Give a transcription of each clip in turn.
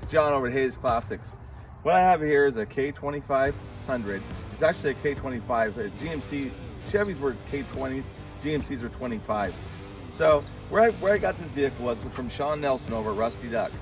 John over at Hayes Classics. What I have here is a K2500. It's actually a K25. GMC, Chevys were K20s, GMCs were 25. So where I got this vehicle was from Sean Nelson over at Rusty Duck.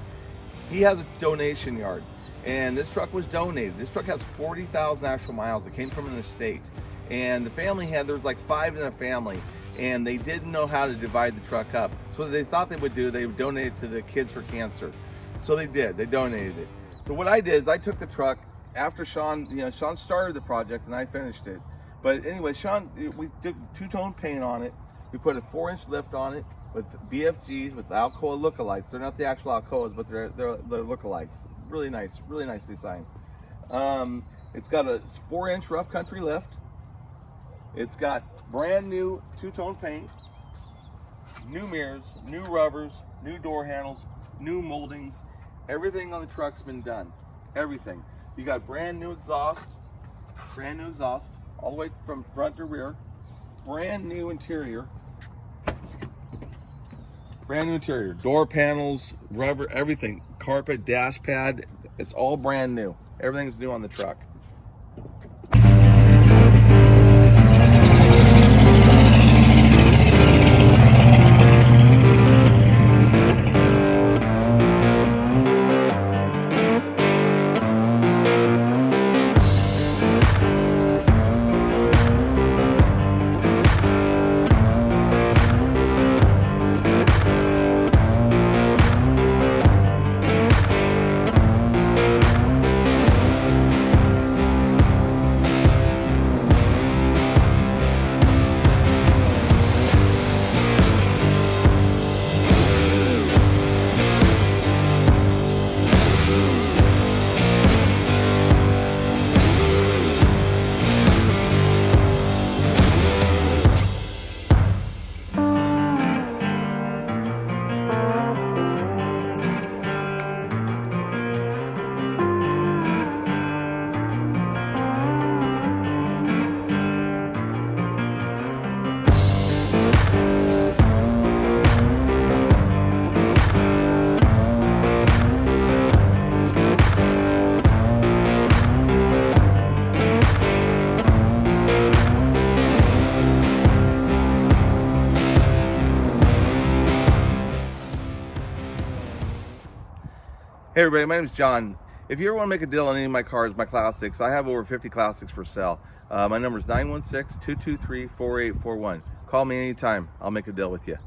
He has a donation yard, and this truck was donated. This truck has 40,000 actual miles. It came from an estate, and the family there was like 5 in a family, and they didn't know how to divide the truck up. So what they thought they would do, they would donate it to the Kids for Cancer. So they did. They donated it. So what I did is I took the truck after Sean. Sean started the project and I finished it. But anyway, Sean, we did two-tone paint on it. We put a 4-inch lift on it with BFGs, with Alcoa lookalikes. They're not the actual Alcoas, but they're lookalikes. Really nice design. It's got a 4-inch rough country lift. It's got brand new two-tone paint, new mirrors, new rubbers, new door handles, new moldings. Everything on the truck's been done. Everything. You got brand new exhaust, all the way from front to rear. Brand new interior. Door panels, rubber, everything. Carpet, dash pad. It's all brand new. Everything's new on the truck. Hey everybody, my name is John. If you ever want to make a deal on any of my cars, my classics, I have over 50 classics for sale. My number is 916-223-4841. Call me anytime. I'll make a deal with you.